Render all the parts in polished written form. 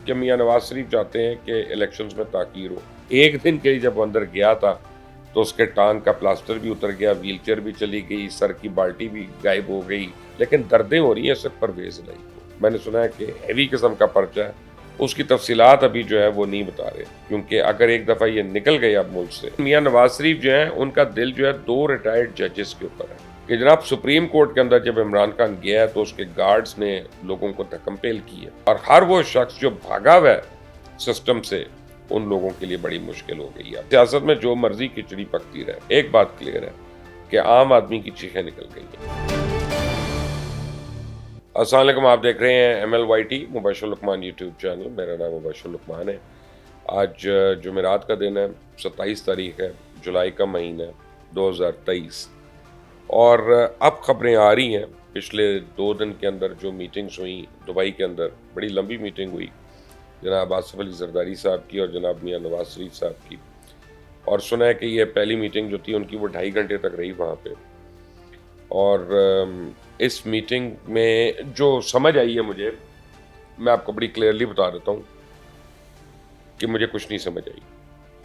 کہ میاں نواز شریف چاہتے ہیں کہ الیکشنز میں تاخیر ہو. ایک دن کے لیے جب وہ اندر گیا تھا تو اس کے ٹانگ کا پلاسٹر بھی اتر گیا, ویل چیئر بھی چلی گئی, سر کی بالٹی بھی غائب ہو گئی, لیکن دردیں ہو رہی ہیں صرف پرویز الہی کو. میں نے سنا ہے کہ ہیوی قسم کا پرچہ ہے, اس کی تفصیلات ابھی جو ہے وہ نہیں بتا رہے, کیونکہ اگر ایک دفعہ یہ نکل گئے اب ملک سے. میاں نواز شریف جو ہیں ان کا دل جو ہے 2 ریٹائرڈ ججز کے اوپر ہے کہ جناب سپریم کورٹ کے اندر جب عمران خان گیا ہے تو اس کے گارڈز نے لوگوں کو دھکم پیل کی ہے, اور ہر وہ شخص جو بھاگا ہوا ہے سسٹم سے ان لوگوں کے لیے بڑی مشکل ہو گئی ہے. سیاست میں جو مرضی کھچڑی پکتی رہے, ایک بات کلیئر ہے کہ عام آدمی کی چیخیں نکل گئی ہیں. السلام علیکم, آپ دیکھ رہے ہیں MLYT مبشر لقمان یوٹیوب چینل. میرا نام مبشر لقمان ہے. آج جمعرات کا دن ہے, 27 تاریخ ہے, جولائی کا مہینہ ہے 2023, اور اب خبریں آ رہی ہیں پچھلے 2 دن کے اندر جو میٹنگز ہوئیں دبئی کے اندر. بڑی لمبی میٹنگ ہوئی جناب آصف علی زرداری صاحب کی اور جناب میاں نواز شریف صاحب کی, اور سنا ہے کہ یہ پہلی میٹنگ جو تھی ان کی وہ 2.5 گھنٹے تک رہی وہاں پہ. اور اس میٹنگ میں جو سمجھ آئی ہے مجھے, میں آپ کو بڑی کلیئرلی بتا دیتا ہوں کہ مجھے کچھ نہیں سمجھ آئی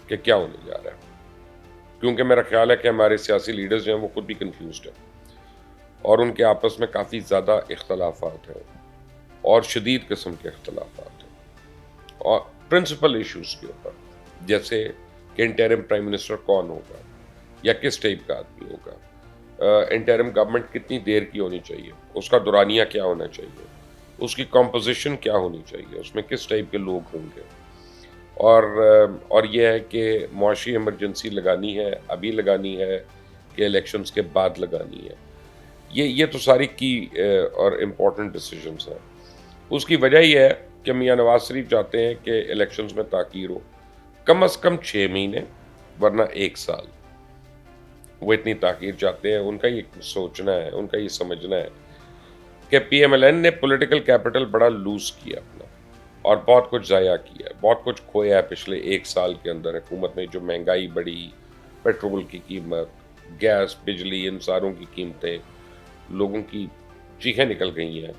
کہ کیا ہونے جا رہا ہے, کیونکہ میرا خیال ہے کہ ہمارے سیاسی لیڈرز جو ہیں وہ خود بھی کنفیوزڈ ہیں, اور ان کے آپس میں کافی زیادہ اختلافات ہیں اور شدید قسم کے اختلافات ہیں, اور پرنسپل ایشوز کے اوپر, جیسے کہ انٹرم پرائم منسٹر کون ہوگا یا کس ٹائپ کا آدمی ہوگا, انٹرم گورنمنٹ کتنی دیر کی ہونی چاہیے, اس کا دورانیہ کیا ہونا چاہیے, اس کی کمپوزیشن کیا ہونی چاہیے, اس میں کس ٹائپ کے لوگ ہوں گے, اور یہ ہے کہ معاشی ایمرجنسی لگانی ہے, ابھی لگانی ہے کہ الیکشنز کے بعد لگانی ہے. یہ تو ساری کی اور امپورٹنٹ ڈیسیجنز ہیں. اس کی وجہ یہ ہے کہ میاں نواز شریف چاہتے ہیں کہ الیکشنز میں تاخیر ہو, کم از کم 6 مہینے ورنہ 1 سال. وہ اتنی تاخیر چاہتے ہیں. ان کا یہ سوچنا ہے, ان کا یہ سمجھنا ہے کہ PMLN نے پولیٹیکل کیپٹل بڑا لوز کیا اپنا, اور بہت کچھ ضائع کیا ہے, بہت کچھ کھویا ہے پچھلے 1 سال کے اندر. حکومت میں جو مہنگائی بڑھی, پیٹرول کی قیمت, گیس, بجلی, ان ساروں کی قیمتیں, لوگوں کی چیخیں نکل گئی ہیں.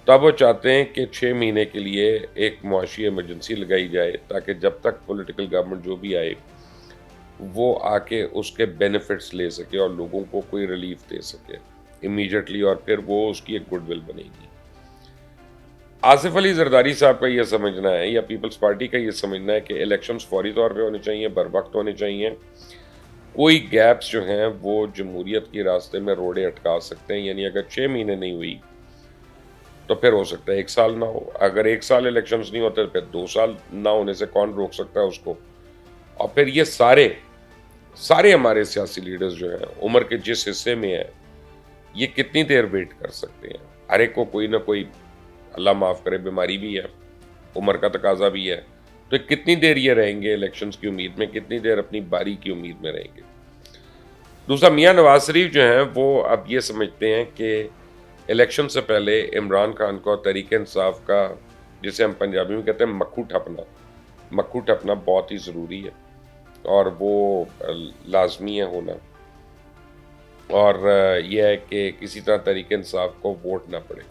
تب وہ چاہتے ہیں کہ 6 مہینے کے لیے ایک معاشی ایمرجنسی لگائی جائے, تاکہ جب تک پولیٹیکل گورنمنٹ جو بھی آئے وہ آ کے اس کے بینیفٹس لے سکے اور لوگوں کو کوئی ریلیف دے سکے امیجیٹلی, اور پھر وہ اس کی ایک گڈ ول بنے گی. آصف علی زرداری صاحب کا یہ سمجھنا ہے, یا پیپلز پارٹی کا یہ سمجھنا ہے کہ الیکشنز فوری طور پہ ہونے چاہیے, بر وقت ہونے چاہیے. کوئی گیپس جو ہیں وہ جمہوریت کے راستے میں روڑے اٹکا سکتے ہیں, یعنی اگر 6 مہینے نہیں ہوئی تو پھر ہو سکتا ہے 1 سال نہ ہو. اگر 1 سال الیکشنز نہیں ہوتے تو پھر 2 سال نہ ہونے سے کون روک سکتا ہے اس کو. اور پھر یہ سارے ہمارے سیاسی لیڈرز جو ہیں عمر کے جس حصے میں ہیں, یہ کتنی دیر ویٹ کر سکتے ہیں؟ ہر ایک کو کوئی نہ کوئی, اللہ معاف کرے, بیماری بھی ہے, عمر کا تقاضا بھی ہے, تو کتنی دیر یہ رہیں گے الیکشنز کی امید میں, کتنی دیر اپنی باری کی امید میں رہیں گے. دوسرا, میاں نواز شریف جو ہیں وہ اب یہ سمجھتے ہیں کہ الیکشن سے پہلے عمران خان کو تحریک انصاف کا, جسے ہم پنجابی میں کہتے ہیں مکھو ٹھپنا بہت ہی ضروری ہے, اور وہ لازمی ہے ہونا. اور یہ ہے کہ کسی طرح تحریک انصاف کو ووٹ نہ پڑے.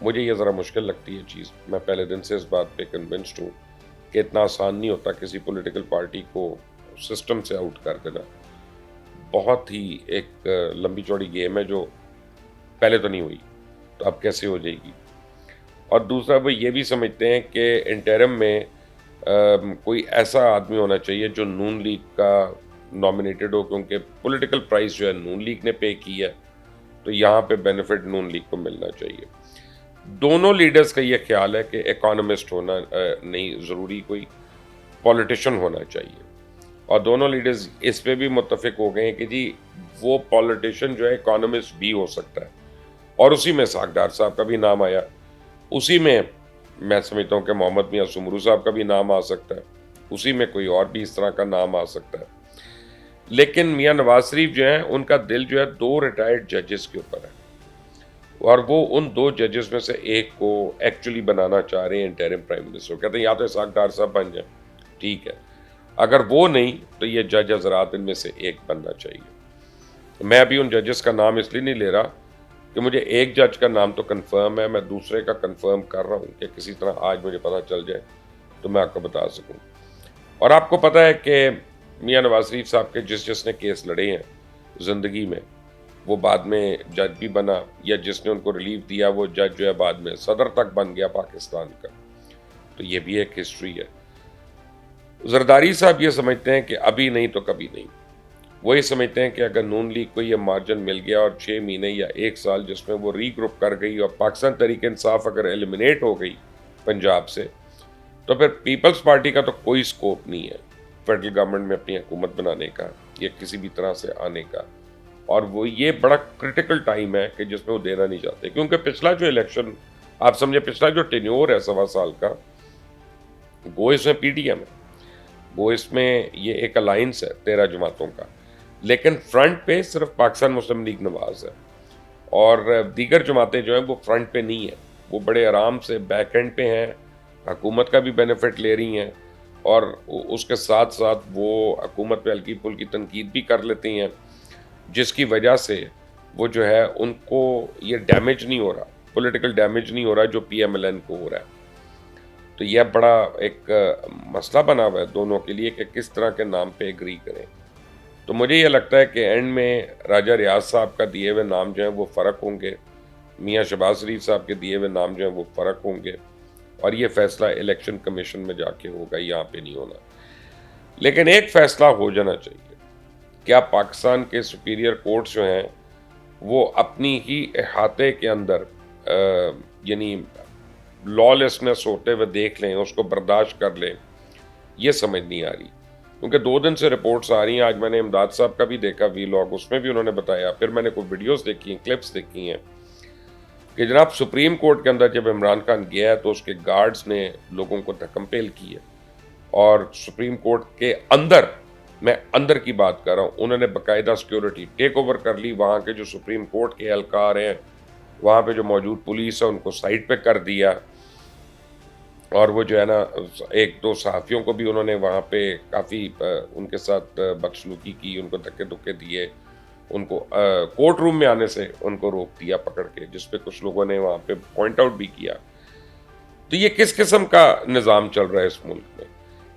مجھے یہ ذرا مشکل لگتی ہے چیز. میں پہلے دن سے اس بات پہ کنونسڈ ہوں کہ اتنا آسان نہیں ہوتا کسی پولیٹیکل پارٹی کو سسٹم سے آؤٹ کر دینا. بہت ہی ایک لمبی چوڑی گیم ہے جو پہلے تو نہیں ہوئی, تو اب کیسے ہو جائے گی. اور دوسرا, وہ یہ بھی سمجھتے ہیں کہ انٹرم میں کوئی ایسا آدمی ہونا چاہیے جو نون لیگ کا نامینیٹڈ ہو, کیونکہ پولیٹیکل پرائز جو ہے نون لیگ نے پے کی ہے, تو یہاں پہ بینیفٹ نون لیگ کو ملنا چاہیے. دونوں لیڈرز کا یہ خیال ہے کہ اکانومسٹ ہونا نہیں ضروری, کوئی پولیٹیشین ہونا چاہیے. اور دونوں لیڈرز اس پہ بھی متفق ہو گئے ہیں کہ جی وہ پولیٹیشین جو ہے اکانومسٹ بھی ہو سکتا ہے, اور اسی میں اسحاق ڈار صاحب کا بھی نام آیا. اسی میں سمجھتا ہوں کہ محمد میاں سمرو صاحب کا بھی نام آ سکتا ہے, اسی میں کوئی اور بھی اس طرح کا نام آ سکتا ہے. لیکن میاں نواز شریف جو ہیں ان کا دل جو ہے 2 ریٹائرڈ ججز کے اوپر ہے, اور وہ ان 2 ججز میں سے ایک کو ایکچولی بنانا چاہ رہے ہیں انٹرم پرائم منسٹر. کہتے ہیں یا تو اسحاق ڈار صاحب بن جائیں, ٹھیک ہے, اگر وہ نہیں تو یہ جج حضرات ان میں سے ایک بننا چاہیے. میں ابھی ان ججز کا نام اس لیے نہیں لے رہا کہ مجھے ایک جج کا نام تو کنفرم ہے، میں دوسرے کا کنفرم کر رہا ہوں کہ کسی طرح آج مجھے پتہ چل جائے تو میں آپ کو بتا سکوں۔ اور آپ کو پتہ ہے کہ میاں نواز شریف صاحب کے جس نے کیس لڑے ہیں زندگی میں، وہ بعد میں جج بھی بنا، یا جس نے ان کو ریلیف دیا وہ جج جو ہے بعد میں صدر تک بن گیا پاکستان کا، تو یہ بھی ایک ہسٹری ہے۔ زرداری صاحب یہ سمجھتے ہیں کہ ابھی نہیں تو کبھی نہیں، وہ یہ سمجھتے ہیں کہ اگر نون لیگ کو یہ مارجن مل گیا اور 6 مہینے یا 1 سال جس میں وہ ری گروپ کر گئی اور پاکستان تحریک انصاف اگر ایلیمنیٹ ہو گئی پنجاب سے، تو پھر پیپلز پارٹی کا تو کوئی سکوپ نہیں ہے فیڈرل گورنمنٹ میں اپنی حکومت بنانے کا یا کسی بھی طرح سے آنے کا۔ اور وہ یہ بڑا کرٹیکل ٹائم ہے کہ جس میں وہ دینا نہیں چاہتے، کیونکہ پچھلا جو الیکشن آپ سمجھے، پچھلا جو ٹینیور ہے 1.25 سال کا، وہ اس میں پی ٹی ایم ہے، وہ اس میں یہ ایک الائنس ہے 13 جماعتوں کا، لیکن فرنٹ پہ صرف پاکستان مسلم لیگ نواز ہے، اور دیگر جماعتیں جو ہیں وہ فرنٹ پہ نہیں ہیں، وہ بڑے آرام سے بیک اینڈ پہ ہیں، حکومت کا بھی بینیفٹ لے رہی ہیں، اور اس کے ساتھ ساتھ وہ حکومت پہ ہلکی پھلکی تنقید بھی کر لیتی ہیں، جس کی وجہ سے وہ جو ہے ان کو یہ ڈیمیج نہیں ہو رہا، پولیٹیکل ڈیمیج نہیں ہو رہا جو پی ایم ایل این کو ہو رہا ہے۔ تو یہ بڑا ایک مسئلہ بنا ہوا ہے دونوں کے لیے کہ کس طرح کے نام پہ ایگری کریں۔ تو مجھے یہ لگتا ہے کہ اینڈ میں راجہ ریاض صاحب کا دیے ہوئے نام جو ہیں وہ فرق ہوں گے، میاں شہباز شریف صاحب کے دیے ہوئے نام جو ہیں وہ فرق ہوں گے، اور یہ فیصلہ الیکشن کمیشن میں جا کے ہوگا، یہاں پہ نہیں ہونا۔ لیکن ایک فیصلہ ہو جانا چاہیے، کیا پاکستان کے سپیریئر کورٹس جو ہیں وہ اپنی ہی احاطے کے اندر یعنی لا لیسنس ہوتے ہوئے دیکھ لیں، اس کو برداشت کر لیں، یہ سمجھ نہیں آ رہی۔ کیونکہ 2 دن سے رپورٹس آ رہی ہیں، آج میں نے امداد صاحب کا بھی دیکھا وی لاگ، اس میں بھی انہوں نے بتایا، پھر میں نے کوئی ویڈیوز دیکھی ہیں، کلپس دیکھی ہیں کہ جناب سپریم کورٹ کے اندر جب عمران خان گیا ہے تو اس کے گارڈز نے لوگوں کو دھکم پیل کی ہے، اور سپریم کورٹ کے اندر، میں اندر کی بات کر رہا ہوں، انہوں نے باقاعدہ سیکیورٹی ٹیک اوور کر لی، وہاں کے جو سپریم کورٹ کے اہلکار ہیں، وہاں پہ جو موجود پولیس ہے ان کو سائڈ پہ کر دیا، اور وہ جو ہے نا 1-2 صحافیوں کو بھی انہوں نے وہاں پہ کافی ان کے ساتھ بدسلوکی کی، ان کو دھکے دھکے دیے، ان کو کورٹ روم میں آنے سے ان کو روک دیا پکڑ کے، جس پہ کچھ لوگوں نے وہاں پہ پوائنٹ آؤٹ بھی کیا۔ تو یہ کس قسم کا نظام چل رہا ہے اس ملک میں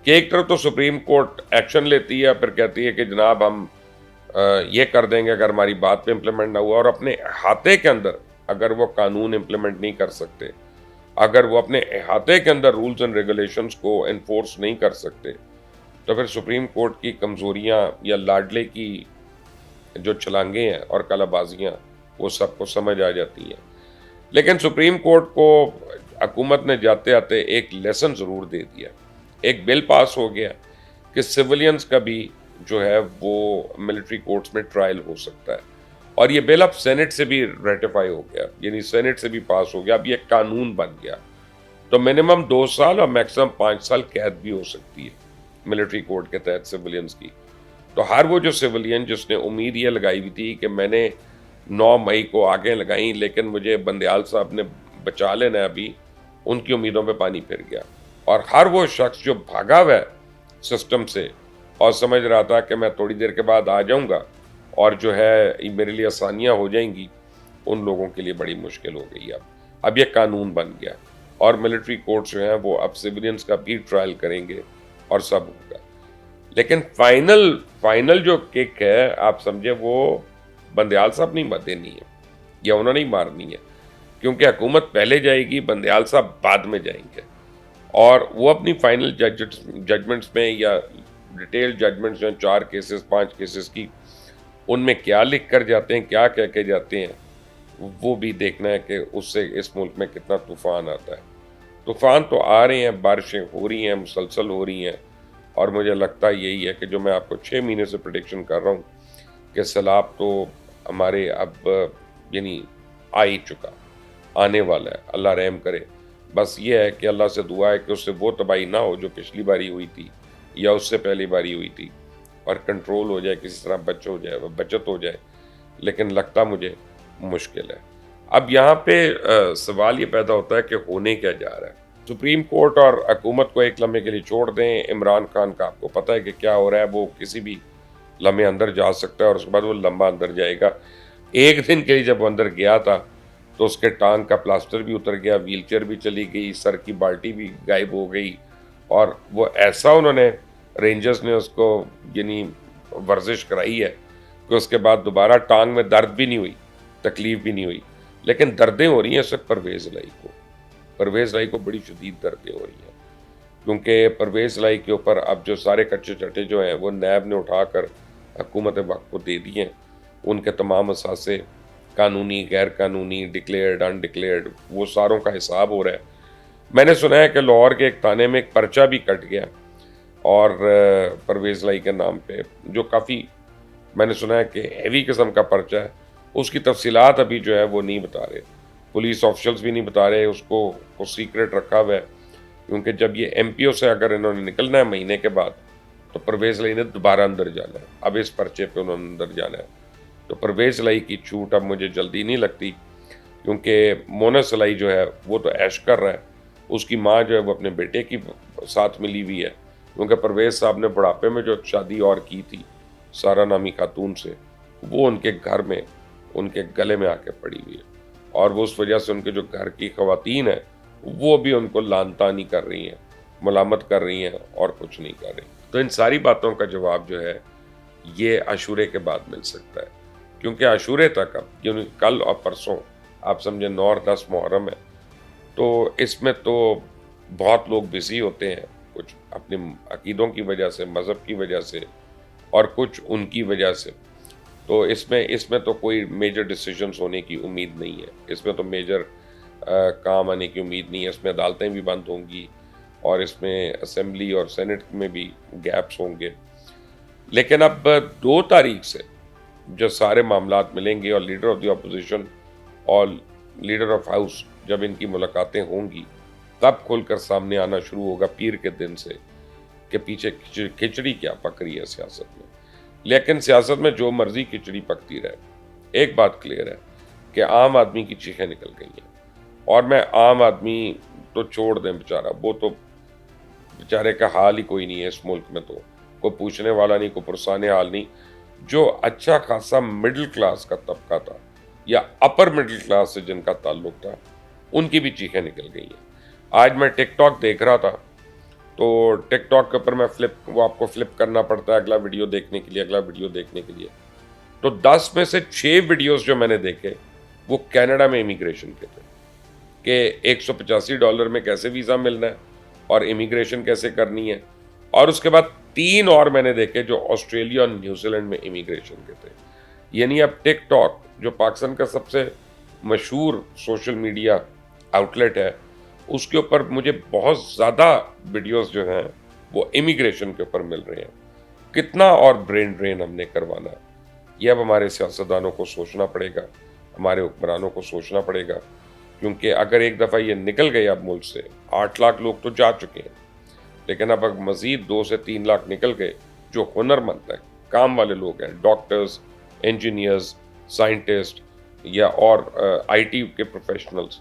کہ ایک طرف تو سپریم کورٹ ایکشن لیتی ہے، پھر کہتی ہے کہ جناب ہم یہ کر دیں گے اگر ہماری بات پہ امپلیمنٹ نہ ہوا، اور اپنے احاطے کے اندر اگر وہ قانون امپلیمنٹ نہیں کر سکتے، اگر وہ اپنے احاطے کے اندر رولز اینڈ ریگولیشنز کو انفورس نہیں کر سکتے، تو پھر سپریم کورٹ کی کمزوریاں یا لاڈلے کی جو چھلانگیں ہیں اور کلا بازیاں وہ سب کو سمجھ آ جاتی ہیں۔ لیکن سپریم کورٹ کو حکومت نے جاتے آتے ایک لیسن ضرور دے دیا، ایک بل پاس ہو گیا کہ سیولینز کا بھی جو ہے وہ ملٹری کورٹس میں ٹرائل ہو سکتا ہے، اور یہ بل اب سینٹ سے بھی ریٹیفائی ہو گیا، یعنی سینٹ سے بھی پاس ہو گیا، اب یہ قانون بن گیا۔ تو منیمم 2 سال اور میکسیمم 5 سال قید بھی ہو سکتی ہے ملٹری کورٹ کے تحت سیولینز کی۔ تو ہر وہ جو سیولین جس نے امید یہ لگائی ہوئی تھی کہ میں نے 9 مئی کو آگے لگائیں لیکن مجھے بندیال صاحب نے بچا لینا ہے، ابھی ان کی امیدوں پہ پانی پھر گیا، اور ہر وہ شخص جو بھاگا ہوا ہے سسٹم سے اور سمجھ رہا تھا کہ میں تھوڑی دیر کے بعد آ جاؤں گا اور جو ہے میرے لیے آسانیاں ہو جائیں گی، ان لوگوں کے لیے بڑی مشکل ہو گئی۔ اب یہ قانون بن گیا، اور ملٹری کورٹس جو ہیں وہ اب سیولینز کا بھی ٹرائل کریں گے اور سب ہوگا۔ لیکن فائنل جو کک ہے آپ سمجھے، وہ بندیال صاحب نہیں دینی ہے یا انہوں نے ہی مارنی ہے، کیونکہ حکومت پہلے جائے گی، بندیال صاحب بعد میں جائیں گے، اور وہ اپنی فائنل ججمنٹس میں یا ڈیٹیل ججمنٹس جو ہیں 4 کیسز 5 کیسز کی، ان میں کیا لکھ کر جاتے ہیں، کیا کہہ کے جاتے ہیں، وہ بھی دیکھنا ہے کہ اس سے اس ملک میں کتنا طوفان آتا ہے۔ طوفان تو آ رہے ہیں، بارشیں ہو رہی ہیں، مسلسل ہو رہی ہیں، اور مجھے لگتا یہی ہے کہ جو میں آپ کو 6 مہینے سے پریڈکشن کر رہا ہوں کہ سیلاب تو ہمارے اب یعنی آ ہی چکا، آنے والا ہے، اللہ رحم کرے۔ بس یہ ہے کہ اللہ سے دعا ہے کہ اس سے وہ تباہی نہ ہو جو پچھلی باری ہوئی تھی یا اس سے پہلی باری ہوئی تھی، اور کنٹرول ہو جائے، کسی طرح بچت ہو جائے، لیکن لگتا مجھے مشکل ہے۔ اب یہاں پہ سوال یہ پیدا ہوتا ہے کہ ہونے کیا جا رہا ہے۔ سپریم کورٹ اور حکومت کو ایک لمحے کے لیے چھوڑ دیں، عمران خان کا آپ کو پتہ ہے کہ کیا ہو رہا ہے، وہ کسی بھی لمحے اندر جا سکتا ہے، اور اس کے بعد وہ لمبا اندر جائے گا۔ ایک دن کے لیے جب وہ اندر گیا تھا تو اس کے ٹانگ کا پلاسٹر بھی اتر گیا، ویل چیئر بھی چلی گئی، سر کی بالٹی بھی غائب ہو گئی، اور وہ ایسا انہوں نے رینجرز نے اس کو یعنی ورزش کرائی ہے کہ اس کے بعد دوبارہ ٹانگ میں درد بھی نہیں ہوئی، تکلیف بھی نہیں ہوئی. لیکن دردیں ہو رہی ہیں صرف پرویز الہی کو بڑی شدید دردیں ہو رہی ہیں، کیونکہ پرویز الہی کے اوپر اب جو سارے کچے چٹے جو ہیں وہ نیب نے اٹھا کر حکومت وقت کو دے دیے ہیں. ان کے تمام اثاثے، قانونی، غیر قانونی، ڈکلیئرڈ، ان ڈکلیئرڈ، وہ ساروں کا حساب ہو رہا ہے. میں نے سنا ہے کہ لاہور کے ایک تھانے میں ایک پرچہ بھی کٹ گیا اور پرویز الہی کے نام پہ، جو کافی میں نے سنا ہے کہ ہیوی قسم کا پرچہ ہے. اس کی تفصیلات ابھی جو ہے وہ نہیں بتا رہے، پولیس آفیشلز بھی نہیں بتا رہے، اس کو سیکرٹ رکھا ہوا ہے، کیونکہ جب یہ ایم پی او سے اگر انہوں نے نکلنا ہے مہینے کے بعد تو پرویز الہی نے دوبارہ اندر جانا ہے. اب اس پرچے پہ انہوں نے اندر جانا ہے، تو پرویز الہی کی چھوٹ اب مجھے جلدی نہیں لگتی، کیونکہ مونس الہی جو ہے وہ تو عیش کر رہا ہے. اس کی ماں جو ہے وہ اپنے بیٹے کی ساتھ ملی ہوئی ہے، کیونکہ پرویز صاحب نے بڑھاپے میں جو شادی اور کی تھی سارا نامی خاتون سے، وہ ان کے گھر میں ان کے گلے میں آ کے پڑی ہوئی ہے، اور وہ اس وجہ سے ان کے جو گھر کی خواتین ہیں وہ بھی ان کو لعن طانی کر رہی ہیں، ملامت کر رہی ہیں اور کچھ نہیں کر رہی. تو ان ساری باتوں کا جواب جو ہے یہ عاشورے کے بعد مل سکتا ہے، کیونکہ عاشورے تک اب یعنی کل اور پرسوں آپ سمجھیں 9 اور 10 محرم ہے، تو اس میں تو بہت لوگ بزی ہوتے ہیں، کچھ اپنے عقیدوں کی وجہ سے، مذہب کی وجہ سے، اور کچھ ان کی وجہ سے. تو اس میں تو کوئی میجر ڈیسیجنز ہونے کی امید نہیں ہے، اس میں تو میجر کام آنے کی امید نہیں ہے. اس میں عدالتیں بھی بند ہوں گی اور اس میں اسمبلی اور سینٹ میں بھی گیپس ہوں گے. لیکن اب 2 تاریخ سے جو سارے معاملات ملیں گے اور لیڈر آف دی اپوزیشن اور لیڈر آف ہاؤس جب ان کی ملاقاتیں ہوں گی، تب کھل کر سامنے آنا شروع ہوگا پیر کے دن سے کہ پیچھے کھچڑی کیا پک رہی ہے سیاست میں. لیکن سیاست میں جو مرضی کھچڑی پکتی رہے، ایک بات کلیئر ہے کہ عام آدمی کی چیخیں نکل گئی ہیں. اور میں عام آدمی تو چھوڑ دیں بیچارہ، وہ تو بیچارے کا حال ہی کوئی نہیں ہے اس ملک میں، تو کوئی پوچھنے والا نہیں، کوئی پرسانے حال نہیں. جو اچھا خاصا مڈل کلاس کا طبقہ تھا یا اپر مڈل کلاس سے جن کا تعلق تھا، ان کی بھی چیخیں نکل گئی ہیں. آج میں ٹک ٹاک دیکھ رہا تھا، تو ٹک ٹاک کے اوپر میں وہ آپ کو فلپ کرنا پڑتا ہے اگلا ویڈیو دیکھنے کے لیے. تو 10 میں سے 6 ویڈیوز جو میں نے دیکھے وہ کینیڈا میں امیگریشن کے تھے، کہ $185 میں کیسے ویزا ملنا ہے اور امیگریشن کیسے کرنی ہے. اور اس کے بعد 3 اور میں نے دیکھے جو آسٹریلیا اور نیوزی لینڈ میں امیگریشن کے تھے. یعنی اب ٹک ٹاک جو پاکستان کا سب سے مشہور سوشل میڈیا آؤٹ لیٹ ہے، اس کے اوپر مجھے بہت زیادہ ویڈیوز جو ہیں وہ امیگریشن کے اوپر مل رہے ہیں. کتنا اور برین ڈرین ہم نے کروانا ہے، یہ اب ہمارے سیاستدانوں کو سوچنا پڑے گا، ہمارے حکمرانوں کو سوچنا پڑے گا. کیونکہ اگر ایک دفعہ یہ نکل گئے اب ملک سے، 8 لاکھ لوگ تو جا چکے ہیں، لیکن اب مزید 2 سے 3 لاکھ نکل گئے جو ہنرمند ہیں، کام والے لوگ ہیں، ڈاکٹرز، انجینئرز، سائنٹسٹ یا اور آئی ٹی کے پروفیشنلز.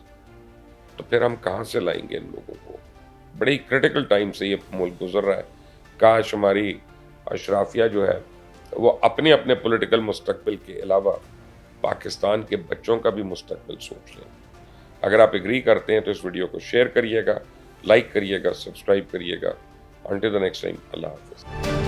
تو پھر ہم کہاں سے لائیں گے ان لوگوں کو؟ بڑی کرٹیکل ٹائم سے یہ ملک گزر رہا ہے. کاش ہماری اشرافیہ جو ہے وہ اپنے اپنے پولیٹیکل مستقبل کے علاوہ پاکستان کے بچوں کا بھی مستقبل سوچ لیں. اگر آپ ایگری کرتے ہیں تو اس ویڈیو کو شیئر کریے گا، لائک کریے گا، سبسکرائب کریے گا. انٹل دی نیکسٹ ٹائم، اللہ حافظ.